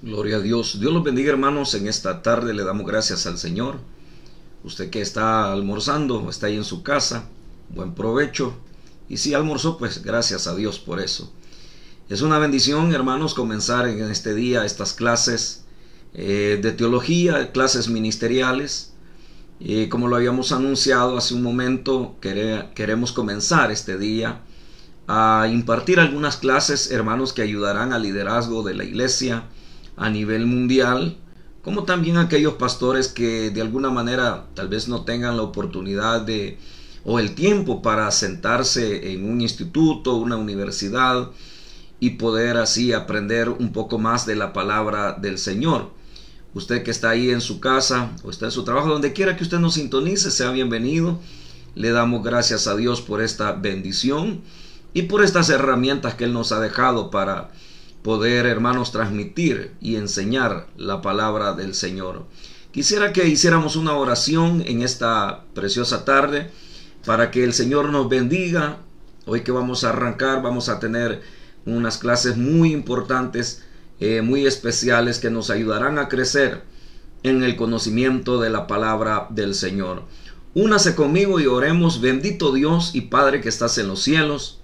Gloria a Dios. Dios los bendiga, hermanos. En esta tarde le damos gracias al Señor. Usted que está almorzando, está ahí en su casa, buen provecho. Y si almorzó, pues gracias a Dios por eso. Es una bendición, hermanos, comenzar en este día estas clases de teología, clases ministeriales. Como lo habíamos anunciado hace un momento, queremos comenzar este día a impartir algunas clases, hermanos, que ayudarán al liderazgo de la iglesia a nivel mundial, como también aquellos pastores que de alguna manera tal vez no tengan la oportunidad o el tiempo para sentarse en un instituto, una universidad y poder así aprender un poco más de la palabra del Señor. Usted que está ahí en su casa o está en su trabajo, donde quiera que usted nos sintonice, sea bienvenido. Le damos gracias a Dios por esta bendición y por estas herramientas que Él nos ha dejado para poder, hermanos, transmitir y enseñar la palabra del Señor. Quisiera que hiciéramos una oración en esta preciosa tarde para que el Señor nos bendiga. Hoy que vamos a arrancar, vamos a tener unas clases muy importantes, muy especiales, que nos ayudarán a crecer en el conocimiento de la palabra del Señor. Únase conmigo y oremos. Bendito Dios y Padre que estás en los cielos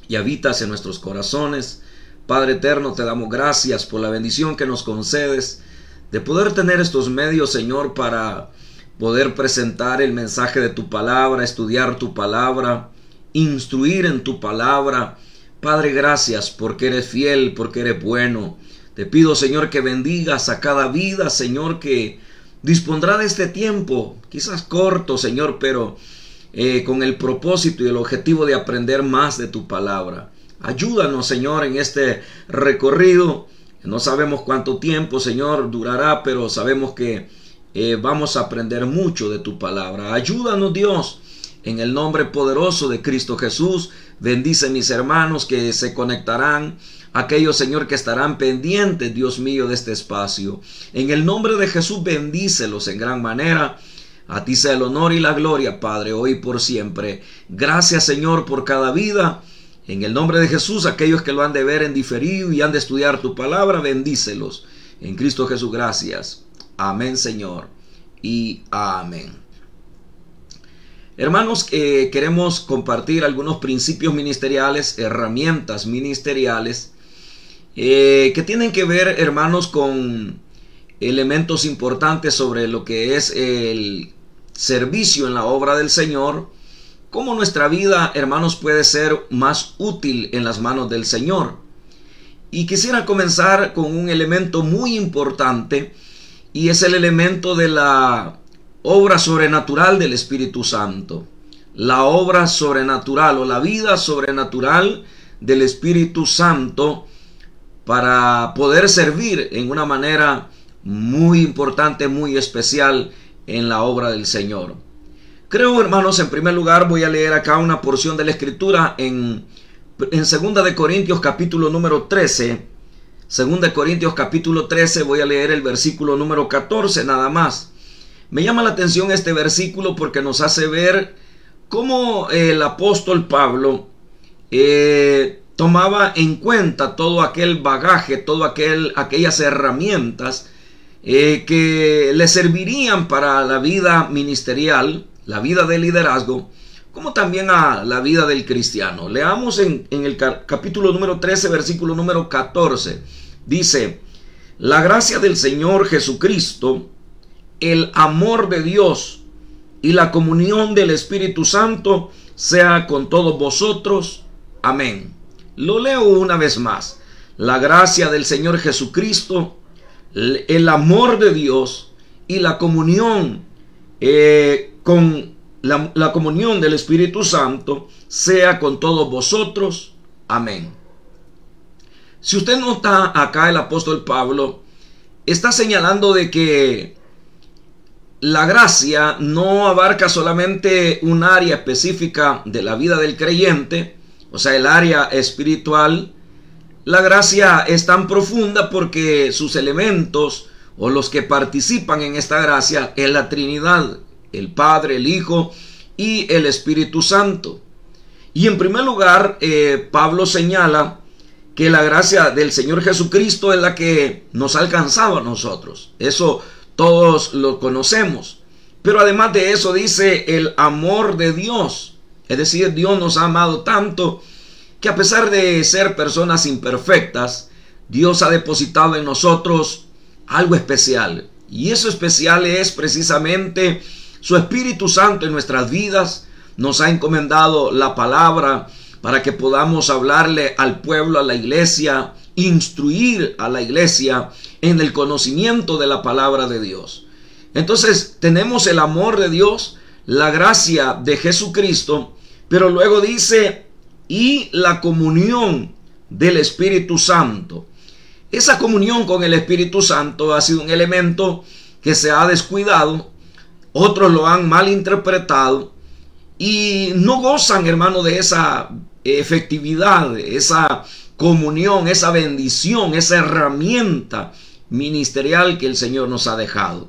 y habitas en nuestros corazones. Padre eterno, te damos gracias por la bendición que nos concedes de poder tener estos medios, Señor, para poder presentar el mensaje de tu palabra, estudiar tu palabra, instruir en tu palabra. Padre, gracias porque eres fiel, porque eres bueno. Te pido, Señor, que bendigas a cada vida, Señor, que dispondrá de este tiempo, quizás corto, Señor, pero con el propósito y el objetivo de aprender más de tu palabra. Ayúdanos, Señor, en este recorrido. No sabemos cuánto tiempo, Señor, durará, pero sabemos que vamos a aprender mucho de tu palabra. Ayúdanos, Dios, en el nombre poderoso de Cristo Jesús. Bendice mis hermanos que se conectarán, aquellos, Señor, que estarán pendientes, Dios mío, de este espacio. En el nombre de Jesús, bendícelos en gran manera. A ti sea el honor y la gloria, Padre, hoy y por siempre. Gracias, Señor, por cada vida. En el nombre de Jesús, aquellos que lo han de ver en diferido y han de estudiar tu palabra, bendícelos. En Cristo Jesús, gracias. Amén, Señor, y amén. Hermanos, queremos compartir algunos principios ministeriales, herramientas ministeriales, que tienen que ver, hermanos, con elementos importantes sobre lo que es el servicio en la obra del Señor. Cómo nuestra vida, hermanos, puede ser más útil en las manos del Señor. Y quisiera comenzar con un elemento muy importante, y es el elemento de la obra sobrenatural del Espíritu Santo. La obra sobrenatural o la vida sobrenatural del Espíritu Santo para poder servir en una manera muy importante, muy especial en la obra del Señor. Creo, hermanos, en primer lugar voy a leer acá una porción de la Escritura en 2 de Corintios capítulo número 13. 2 de Corintios capítulo 13, voy a leer el versículo número 14 nada más. Me llama la atención este versículo porque nos hace ver cómo el apóstol Pablo tomaba en cuenta todo aquel bagaje, todas aquellas herramientas que le servirían para la vida ministerial, la vida de liderazgo, como también a la vida del cristiano. Leamos en el capítulo número 13, versículo número 14. Dice: la gracia del Señor Jesucristo, el amor de Dios y la comunión del Espíritu Santo sea con todos vosotros. Amén. Lo leo una vez más. La gracia del Señor Jesucristo, el amor de Dios y la comunión con la comunión del Espíritu Santo sea con todos vosotros. Amén. Si usted nota acá, el apóstol Pablo está señalando de que la gracia no abarca solamente un área específica de la vida del creyente, o sea, el área espiritual. La gracia es tan profunda porque sus elementos o los que participan en esta gracia es la Trinidad, el Padre, el Hijo y el Espíritu Santo. Y en primer lugar, Pablo señala que la gracia del Señor Jesucristo es la que nos ha alcanzado a nosotros. Eso todos lo conocemos. Pero además de eso dice el amor de Dios. Es decir, Dios nos ha amado tanto que a pesar de ser personas imperfectas, Dios ha depositado en nosotros algo especial. Y eso especial es precisamente su Espíritu Santo en nuestras vidas. Nos ha encomendado la palabra para que podamos hablarle al pueblo, a la iglesia, instruir a la iglesia en el conocimiento de la palabra de Dios. Entonces tenemos el amor de Dios, la gracia de Jesucristo, pero luego dice, y la comunión del Espíritu Santo. Esa comunión con el Espíritu Santo ha sido un elemento que se ha descuidado, otros lo han malinterpretado y no gozan, hermano, de esa efectividad, esa comunión, esa bendición, esa herramienta ministerial que el Señor nos ha dejado.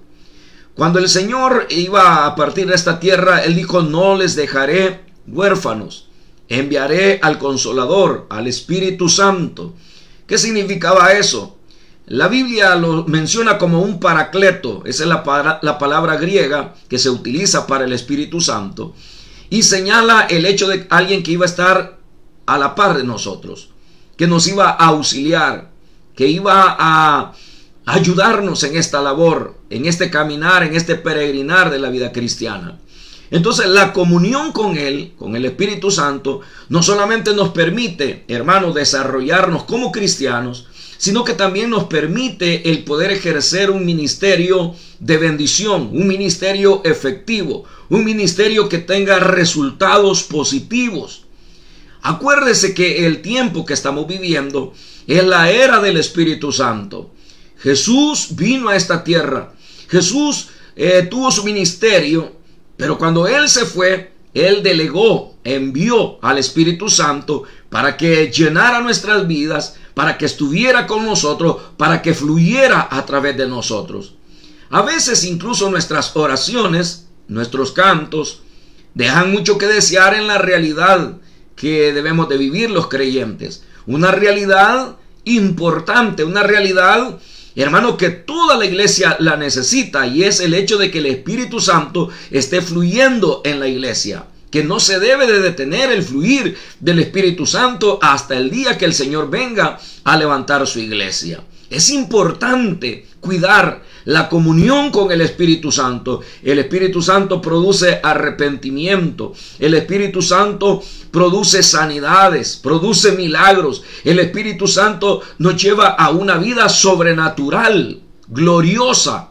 Cuando el Señor iba a partir de esta tierra, Él dijo, no les dejaré huérfanos, enviaré al Consolador, al Espíritu Santo. ¿Qué significaba eso? La Biblia lo menciona como un paracleto. Esa es la palabra griega que se utiliza para el Espíritu Santo. Y señala el hecho de alguien que iba a estar a la par de nosotros, que nos iba a auxiliar, que iba a ayudarnos en esta labor, en este caminar, en este peregrinar de la vida cristiana. Entonces la comunión con Él, con el Espíritu Santo, no solamente nos permite, hermanos, desarrollarnos como cristianos, sino que también nos permite el poder ejercer un ministerio de bendición, un ministerio efectivo, un ministerio que tenga resultados positivos. Acuérdese que el tiempo que estamos viviendo es la era del Espíritu Santo. Jesús vino a esta tierra, Jesús tuvo su ministerio, pero cuando Él se fue, Él delegó, envió al Espíritu Santo para que llenara nuestras vidas, para que estuviera con nosotros, para que fluyera a través de nosotros. A veces incluso nuestras oraciones, nuestros cantos, dejan mucho que desear en la realidad que debemos de vivir los creyentes. Una realidad importante, una realidad, hermano, que toda la iglesia la necesita, y es el hecho de que el Espíritu Santo esté fluyendo en la iglesia, que no se debe de detener el fluir del Espíritu Santo hasta el día que el Señor venga a levantar su iglesia. Es importante cuidar la comunión con el Espíritu Santo. El Espíritu Santo produce arrepentimiento. El Espíritu Santo produce sanidades, produce milagros. El Espíritu Santo nos lleva a una vida sobrenatural, gloriosa.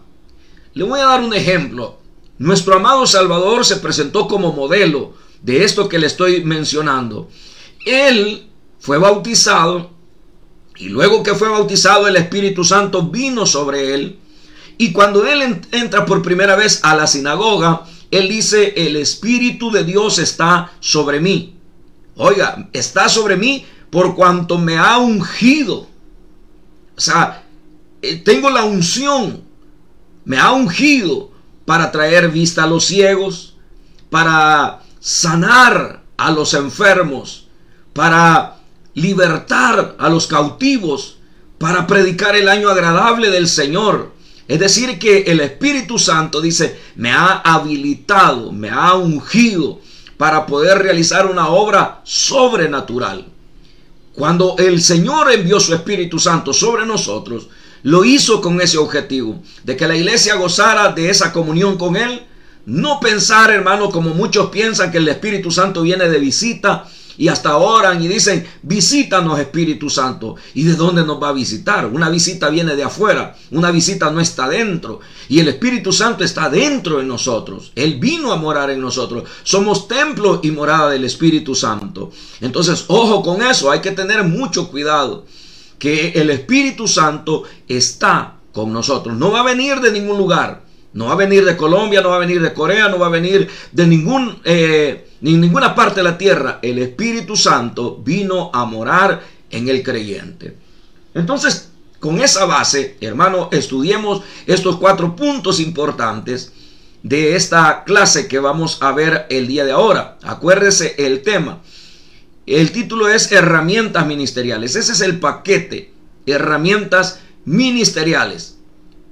Le voy a dar un ejemplo. Nuestro amado Salvador se presentó como modelo de esto que le estoy mencionando. Él fue bautizado, y luego que fue bautizado, el Espíritu Santo vino sobre él. Y cuando él entra por primera vez a la sinagoga, él dice, el Espíritu de Dios está sobre mí. Oiga, está sobre mí por cuanto me ha ungido. O sea, tengo la unción, me ha ungido para traer vista a los ciegos, para sanar a los enfermos, para libertar a los cautivos, para predicar el año agradable del Señor. Es decir, que el Espíritu Santo dice, me ha habilitado, me ha ungido para poder realizar una obra sobrenatural. Cuando el Señor envió su Espíritu Santo sobre nosotros, lo hizo con ese objetivo, de que la iglesia gozara de esa comunión con Él. No pensar, hermano, como muchos piensan, que el Espíritu Santo viene de visita y hasta oran y dicen, visítanos, Espíritu Santo. ¿Y de dónde nos va a visitar? Una visita viene de afuera, una visita no está dentro. Y el Espíritu Santo está dentro de nosotros. Él vino a morar en nosotros. Somos templo y morada del Espíritu Santo. Entonces, ojo con eso, hay que tener mucho cuidado, que el Espíritu Santo está con nosotros. No va a venir de ningún lugar. No va a venir de Colombia, no va a venir de Corea, no va a venir de ninguna parte de la tierra. El Espíritu Santo vino a morar en el creyente. Entonces, con esa base, hermano, estudiemos estos 4 puntos importantes de esta clase que vamos a ver el día de ahora. Acuérdese el tema. El título es herramientas ministeriales. Ese es el paquete, herramientas ministeriales.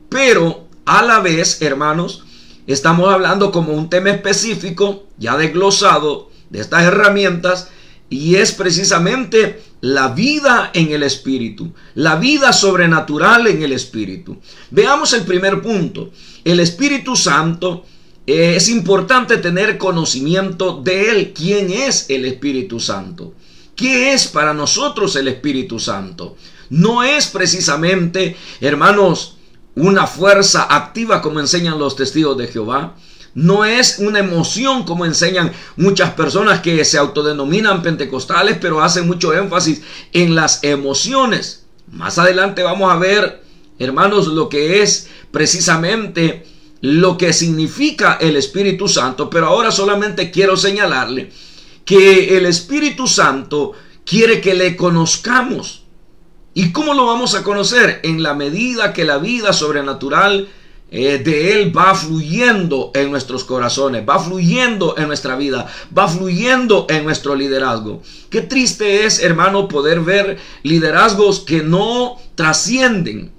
Pero a la vez, hermanos, estamos hablando como un tema específico, ya desglosado, de estas herramientas, y es precisamente la vida en el Espíritu, la vida sobrenatural en el Espíritu. Veamos el primer punto. El Espíritu Santo, es importante tener conocimiento de Él. ¿Quién es el Espíritu Santo? ¿Qué es para nosotros el Espíritu Santo? No es precisamente, hermanos, una fuerza activa como enseñan los testigos de Jehová. No es una emoción como enseñan muchas personas que se autodenominan pentecostales, pero hacen mucho énfasis en las emociones. Más adelante vamos a ver, hermanos, lo que es precisamente lo que significa el Espíritu Santo. Pero ahora solamente quiero señalarle que el Espíritu Santo quiere que le conozcamos. ¿Y cómo lo vamos a conocer? En la medida que la vida sobrenatural de Él va fluyendo en nuestros corazones, va fluyendo en nuestra vida, va fluyendo en nuestro liderazgo. Qué triste es, hermano, poder ver liderazgos que no trascienden.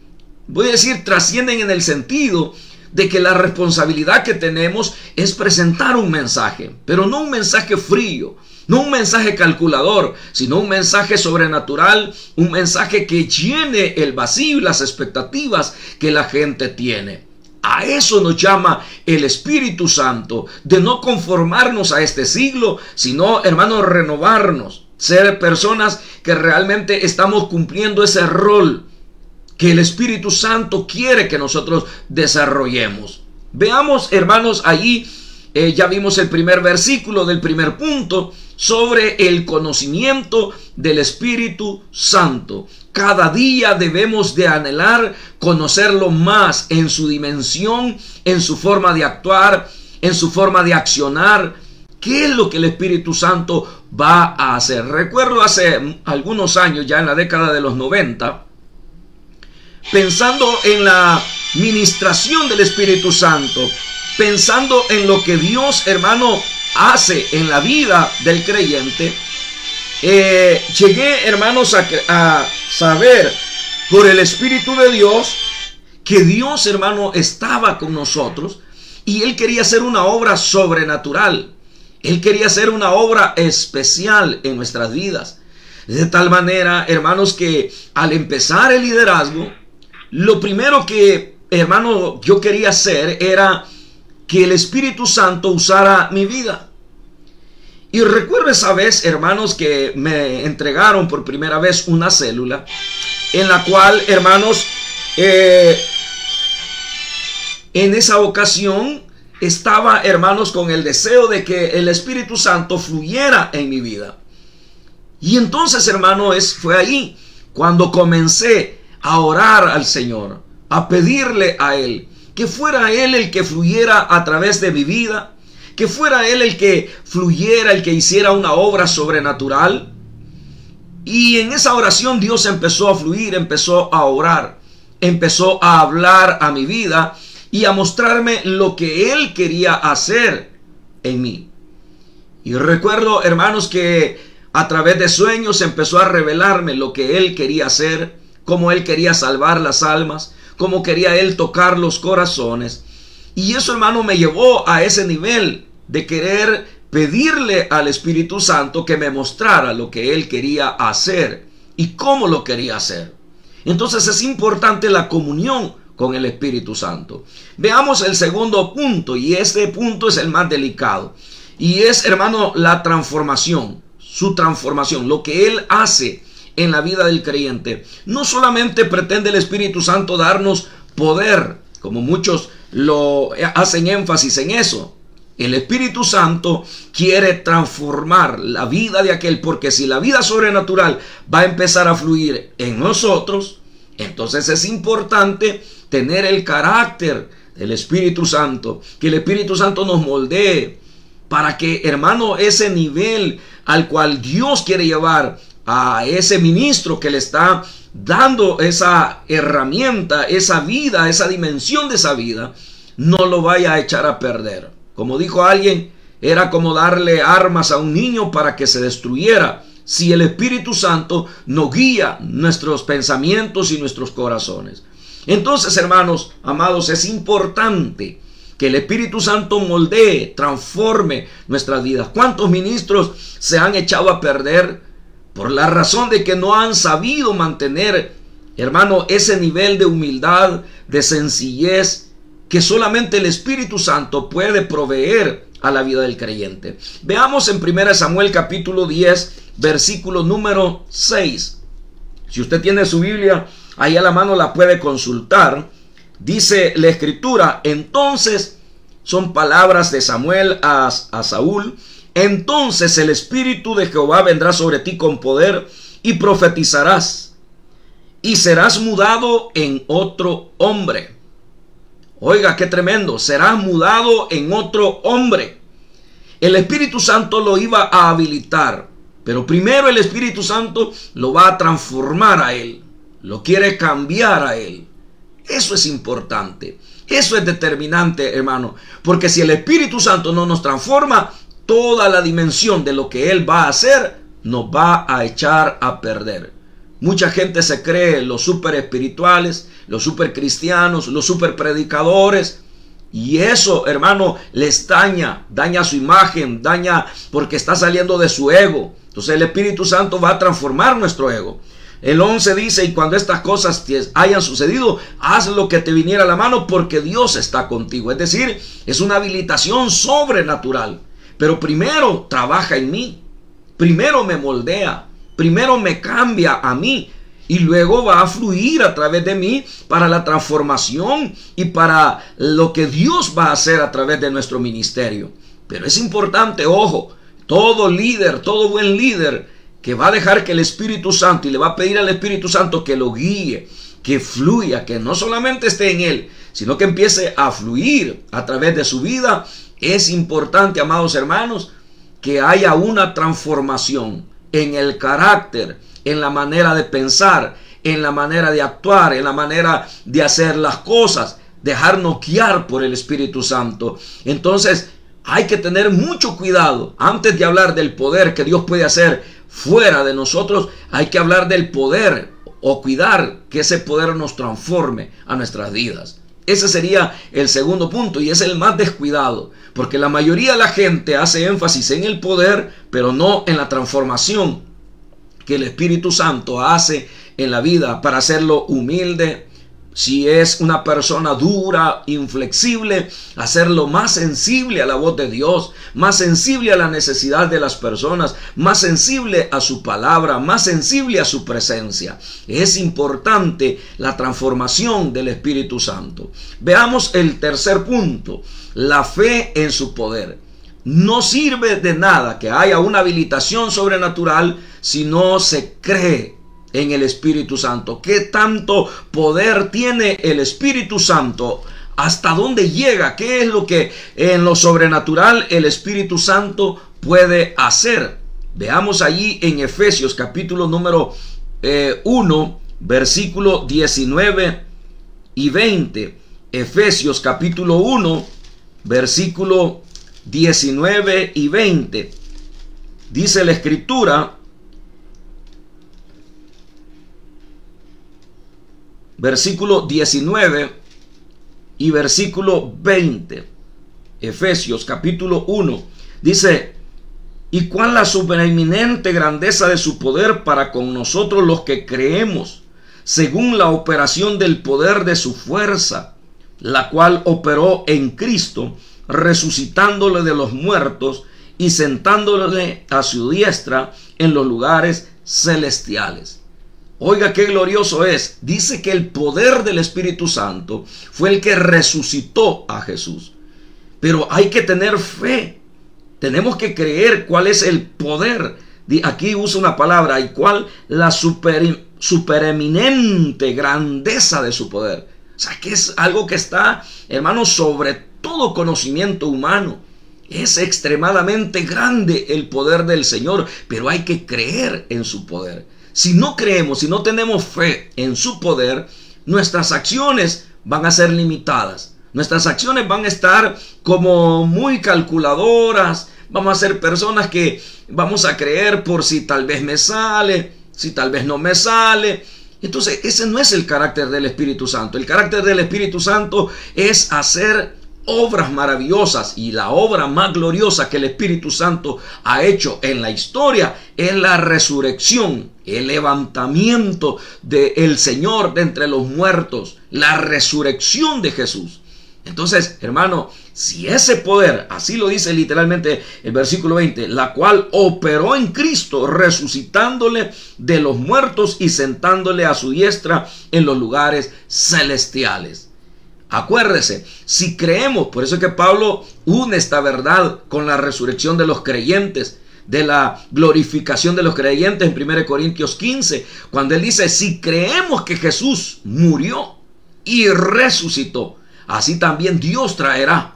Voy a decir trascienden en el sentido de que la responsabilidad que tenemos es presentar un mensaje, pero no un mensaje frío, no un mensaje calculador, sino un mensaje sobrenatural, un mensaje que llene el vacío y las expectativas que la gente tiene. A eso nos llama el Espíritu Santo, de no conformarnos a este siglo, sino, hermanos, renovarnos, ser personas que realmente estamos cumpliendo ese rol que el Espíritu Santo quiere que nosotros desarrollemos. Veamos, hermanos, allí ya vimos el primer versículo del primer punto sobre el conocimiento del Espíritu Santo. Cada día debemos de anhelar conocerlo más en su dimensión, en su forma de actuar, en su forma de accionar. ¿Qué es lo que el Espíritu Santo va a hacer? Recuerdo hace algunos años, ya en la década de los 90, pensando en la ministración del Espíritu Santo, pensando en lo que Dios, hermano, hace en la vida del creyente, llegué, hermanos, a saber por el Espíritu de Dios que Dios, hermano, estaba con nosotros y Él quería hacer una obra sobrenatural. Él quería hacer una obra especial en nuestras vidas. De tal manera, hermanos, que al empezar el liderazgo, lo primero que, hermano, yo quería hacer era que el Espíritu Santo usara mi vida. Y recuerdo esa vez, hermanos, que me entregaron por primera vez una célula en la cual, hermanos, en esa ocasión estaba, hermanos, con el deseo de que el Espíritu Santo fluyera en mi vida. Y entonces, hermano, fue ahí cuando comencé a orar al Señor, a pedirle a Él que fuera Él el que fluyera a través de mi vida, que fuera Él el que fluyera, el que hiciera una obra sobrenatural. Y en esa oración Dios empezó a fluir, empezó a orar, empezó a hablar a mi vida y a mostrarme lo que Él quería hacer en mí. Y recuerdo, hermanos, que a través de sueños empezó a revelarme lo que Él quería hacer, cómo Él quería salvar las almas, cómo quería Él tocar los corazones. Y eso, hermano, me llevó a ese nivel de querer pedirle al Espíritu Santo que me mostrara lo que Él quería hacer y cómo lo quería hacer. Entonces es importante la comunión con el Espíritu Santo. Veamos el segundo punto, y este punto es el más delicado. Y es, hermano, la transformación, su transformación, lo que Él hace en la vida del creyente. No solamente pretende el Espíritu Santo darnos poder, como muchos lo hacen énfasis en eso. El Espíritu Santo quiere transformar la vida de aquel, porque si la vida sobrenatural va a empezar a fluir en nosotros, entonces es importante tener el carácter del Espíritu Santo, que el Espíritu Santo nos moldee, para que, hermano, ese nivel al cual Dios quiere llevar a ese ministro que le está dando esa herramienta, esa vida, esa dimensión de esa vida, no lo vaya a echar a perder. Como dijo alguien, era como darle armas a un niño para que se destruyera si el Espíritu Santo nos guía nuestros pensamientos y nuestros corazones. Entonces, hermanos, amados, es importante que el Espíritu Santo moldee, transforme nuestras vidas. ¿Cuántos ministros se han echado a perder por la razón de que no han sabido mantener, hermano, ese nivel de humildad, de sencillez que solamente el Espíritu Santo puede proveer a la vida del creyente? Veamos en 1 Samuel capítulo 10, versículo número 6. Si usted tiene su Biblia ahí a la mano, la puede consultar. Dice la Escritura, entonces, son palabras de Samuel a Saúl: entonces el Espíritu de Jehová vendrá sobre ti con poder y profetizarás y serás mudado en otro hombre. Oiga, qué tremendo, serás mudado en otro hombre. El Espíritu Santo lo iba a habilitar, pero primero el Espíritu Santo lo va a transformar a él, lo quiere cambiar a él. Eso es importante, eso es determinante, hermano, porque si el Espíritu Santo no nos transforma, toda la dimensión de lo que él va a hacer nos va a echar a perder. Mucha gente se cree los super espirituales, los super cristianos, los super predicadores, y eso, hermano, les daña su imagen, daña porque está saliendo de su ego. Entonces el Espíritu Santo va a transformar nuestro ego. El 11 dice, y cuando estas cosas hayan sucedido, haz lo que te viniera a la mano, porque Dios está contigo. Es decir, es una habilitación sobrenatural. Pero primero trabaja en mí, primero me moldea, primero me cambia a mí, y luego va a fluir a través de mí para la transformación y para lo que Dios va a hacer a través de nuestro ministerio. Pero es importante, ojo, todo líder, todo buen líder que va a dejar que el Espíritu Santo, y le va a pedir al Espíritu Santo que lo guíe, que fluya, que no solamente esté en él, sino que empiece a fluir a través de su vida. Es importante, amados hermanos, que haya una transformación en el carácter, en la manera de pensar, en la manera de actuar, en la manera de hacer las cosas, dejarnos guiar por el Espíritu Santo. Entonces hay que tener mucho cuidado. Antes de hablar del poder que Dios puede hacer fuera de nosotros, hay que hablar del poder, o cuidar que ese poder nos transforme a nuestras vidas. Ese sería el segundo punto, y es el más descuidado, porque la mayoría de la gente hace énfasis en el poder, pero no en la transformación que el Espíritu Santo hace en la vida para hacerlo humilde. Si es una persona dura, inflexible, hacerlo más sensible a la voz de Dios, más sensible a la necesidad de las personas, más sensible a su palabra, más sensible a su presencia. Es importante la transformación del Espíritu Santo. Veamos el tercer punto, la fe en su poder. No sirve de nada que haya una habilitación sobrenatural si no se cree en el Espíritu Santo. ¿Qué tanto poder tiene el Espíritu Santo? ¿Hasta dónde llega? ¿Qué es lo que en lo sobrenatural el Espíritu Santo puede hacer? Veamos allí en Efesios capítulo número 1, versículo 19 y 20. Efesios capítulo 1, versículo 19 y 20. Dice la Escritura, versículo 19 y versículo 20. Efesios capítulo 1 dice: y cuán la supereminente grandeza de su poder para con nosotros los que creemos, según la operación del poder de su fuerza, la cual operó en Cristo, resucitándole de los muertos y sentándole a su diestra en los lugares celestiales. Oiga qué glorioso es. Dice que el poder del Espíritu Santo fue el que resucitó a Jesús. Pero hay que tener fe. Tenemos que creer cuál es el poder. Aquí usa una palabra, y cuál la supereminente grandeza de su poder. O sea, que es algo que está, hermano, sobre todo conocimiento humano. Es extremadamente grande el poder del Señor, pero hay que creer en su poder. Si no creemos, si no tenemos fe en su poder, nuestras acciones van a ser limitadas. Nuestras acciones van a estar como muy calculadoras, Vamos a ser personas que vamos a creer por si tal vez me sale, si tal vez no me sale. Entonces ese no es el carácter del Espíritu Santo. El carácter del Espíritu Santo es hacer obras maravillosas, y la obra más gloriosa que el Espíritu Santo ha hecho en la historia es la resurrección, el levantamiento del Señor de entre los muertos, la resurrección de Jesús. Entonces, hermano, si ese poder, así lo dice literalmente el versículo 20, la cual operó en Cristo, resucitándole de los muertos y sentándole a su diestra en los lugares celestiales. Acuérdese, si creemos, por eso es que Pablo une esta verdad con la resurrección de los creyentes, de la glorificación de los creyentes en 1 Corintios 15, cuando él dice, si creemos que Jesús murió y resucitó, así también Dios traerá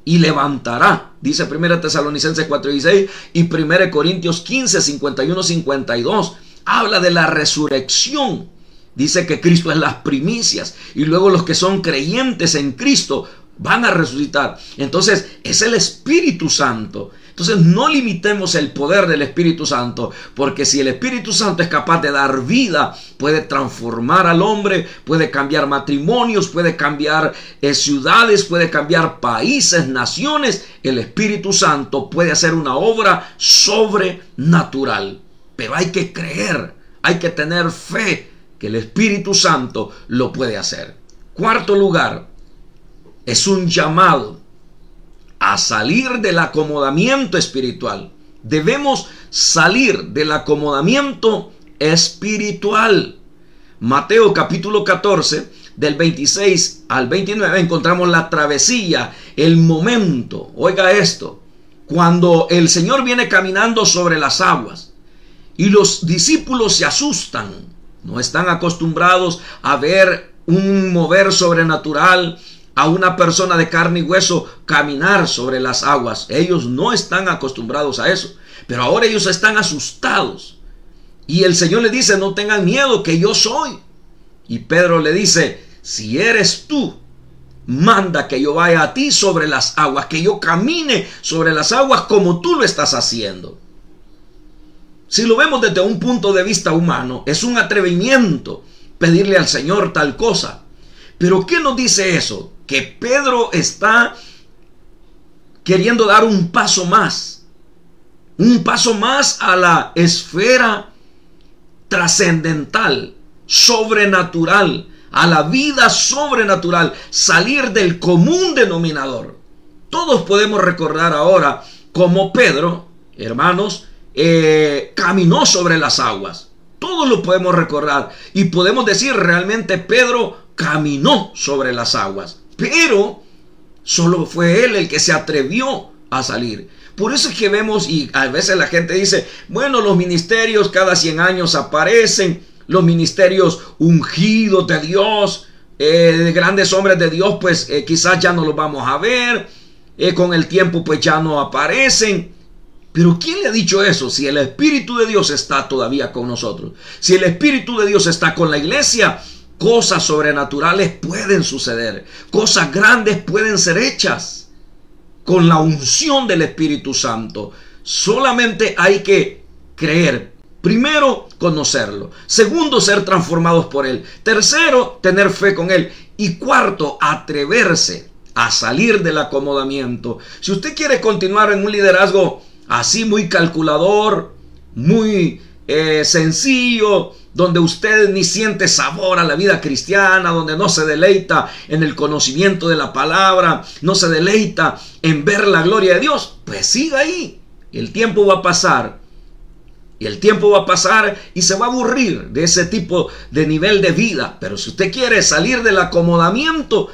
y levantará, dice 1 Tesalonicenses 4:16 y 1 Corintios 15, 51, 52, habla de la resurrección. Dice que Cristo es las primicias y luego los que son creyentes en Cristo van a resucitar. Entonces es el Espíritu Santo. Entonces no limitemos el poder del Espíritu Santo, porque si el Espíritu Santo es capaz de dar vida, puede transformar al hombre, puede cambiar matrimonios, puede cambiar ciudades, puede cambiar países, naciones. El Espíritu Santo puede hacer una obra sobrenatural. Pero hay que creer, hay que tener fe que el Espíritu Santo lo puede hacer. Cuarto lugar, es un llamado a salir del acomodamiento espiritual. Debemos salir del acomodamiento espiritual. Mateo capítulo 14, del 26 al 29, encontramos la travesía, el momento. Oiga esto, cuando el Señor viene caminando sobre las aguas y los discípulos se asustan. No están acostumbrados a ver un mover sobrenatural, a una persona de carne y hueso caminar sobre las aguas. Ellos no están acostumbrados a eso. Pero ahora ellos están asustados. Y el Señor le dice, no tengan miedo, que yo soy. Y Pedro le dice, si eres tú, manda que yo vaya a ti sobre las aguas, que yo camine sobre las aguas como tú lo estás haciendo. Si lo vemos desde un punto de vista humano, es un atrevimiento pedirle al Señor tal cosa. Pero ¿qué nos dice eso? Que Pedro está queriendo dar un paso más a la esfera trascendental, sobrenatural, a la vida sobrenatural, salir del común denominador. Todos podemos recordar ahora cómo Pedro, hermanos, caminó sobre las aguas. Todos lo podemos recordar y podemos decir realmente Pedro caminó sobre las aguas, pero solo fue él el que se atrevió a salir. Por eso es que vemos, y a veces la gente dice, bueno, los ministerios cada 100 años aparecen, los ministerios ungidos de Dios, de grandes hombres de Dios, pues quizás ya no los vamos a ver, con el tiempo pues ya no aparecen. Pero ¿quién le ha dicho eso? Si el Espíritu de Dios está todavía con nosotros, si el Espíritu de Dios está con la iglesia, cosas sobrenaturales pueden suceder, cosas grandes pueden ser hechas con la unción del Espíritu Santo. Solamente hay que creer. Primero, conocerlo. Segundo, ser transformados por Él. Tercero, tener fe con Él. Y cuarto, atreverse a salir del acomodamiento. Si usted quiere continuar en un liderazgo así muy calculador, muy sencillo, donde usted ni siente sabor a la vida cristiana, donde no se deleita en el conocimiento de la palabra, no se deleita en ver la gloria de Dios, pues siga ahí. El tiempo va a pasar. Y el tiempo va a pasar y se va a aburrir de ese tipo de nivel de vida. Pero si usted quiere salir del acomodamiento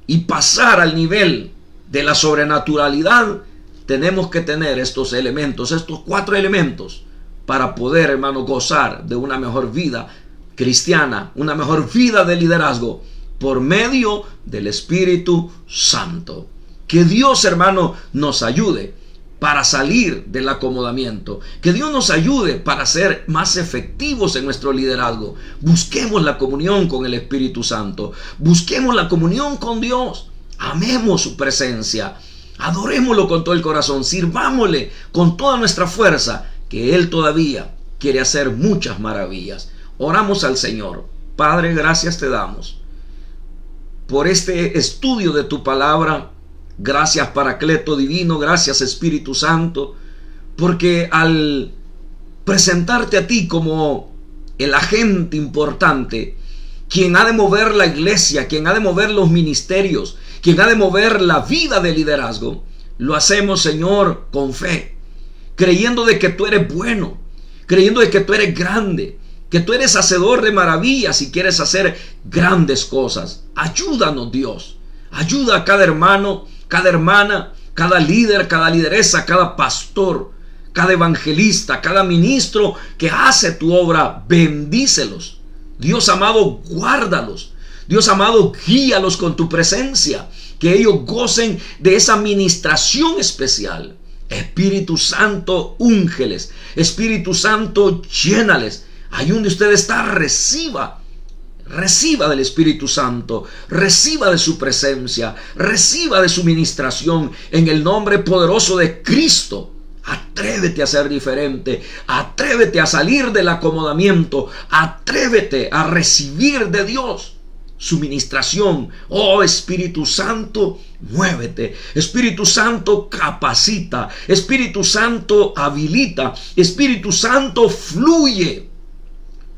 y pasar al nivel de la sobrenaturalidad, tenemos que tener estos elementos, estos 4 elementos, para poder, hermano, gozar de una mejor vida cristiana, una mejor vida de liderazgo, por medio del Espíritu Santo. Que Dios, hermano, nos ayude para salir del acomodamiento. Que Dios nos ayude para ser más efectivos en nuestro liderazgo. Busquemos la comunión con el Espíritu Santo. Busquemos la comunión con Dios. Amemos su presencia. Adorémoslo con todo el corazón, sirvámosle con toda nuestra fuerza, que Él todavía quiere hacer muchas maravillas. Oramos al Señor. Padre, gracias te damos por este estudio de tu palabra. Gracias, Paracleto divino, gracias, Espíritu Santo, porque al presentarte a ti como el agente importante, quien ha de mover la iglesia, quien ha de mover los ministerios, quien ha de mover la vida de liderazgo, lo hacemos, Señor, con fe, creyendo de que tú eres bueno, creyendo de que tú eres grande, que tú eres hacedor de maravillas y quieres hacer grandes cosas. Ayúdanos, Dios. Ayuda a cada hermano, cada hermana, cada líder, cada lideresa, cada pastor, cada evangelista, cada ministro que hace tu obra. Bendícelos. Dios amado, guárdalos. Dios amado, guíalos con tu presencia. Que ellos gocen de esa ministración especial. Espíritu Santo, úngeles. Espíritu Santo, llénales. Ahí donde usted está, reciba del Espíritu Santo, reciba de su presencia, reciba de su ministración en el nombre poderoso de Cristo. Atrévete a ser diferente, atrévete a salir del acomodamiento, atrévete a recibir de Dios su ministración. Oh Espíritu Santo, muévete. Espíritu Santo, capacita. Espíritu Santo, habilita. Espíritu Santo, fluye.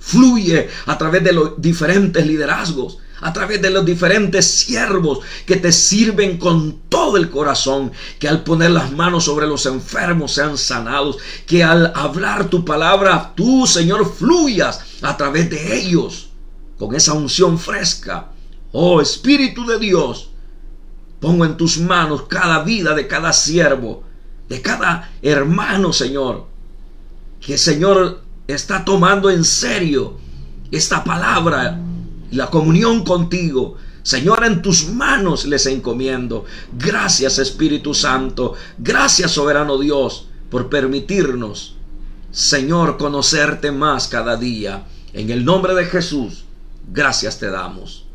Fluye a través de los diferentes liderazgos, a través de los diferentes siervos que te sirven con todo el corazón, que al poner las manos sobre los enfermos sean sanados, que al hablar tu palabra, tú, Señor, fluyas a través de ellos con esa unción fresca. Oh Espíritu de Dios, pongo en tus manos cada vida de cada siervo, de cada hermano, Señor, que, Señor, está tomando en serio esta palabra y la comunión contigo. Señor, en tus manos les encomiendo. Gracias, Espíritu Santo. Gracias, soberano Dios, por permitirnos, Señor, conocerte más cada día. En el nombre de Jesús, gracias te damos.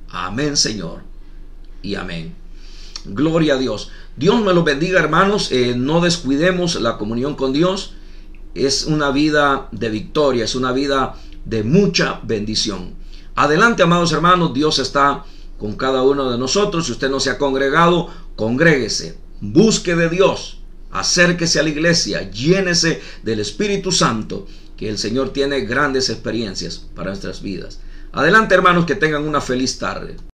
Amén, Señor, y amén. Gloria a Dios. Dios me los bendiga, hermanos. No descuidemos la comunión con Dios. Es una vida de victoria, es una vida de mucha bendición. Adelante, amados hermanos, Dios está con cada uno de nosotros. Si usted no se ha congregado, congréguese, busque de Dios, acérquese a la iglesia, llénese del Espíritu Santo, que el Señor tiene grandes experiencias para nuestras vidas. Adelante, hermanos, que tengan una feliz tarde.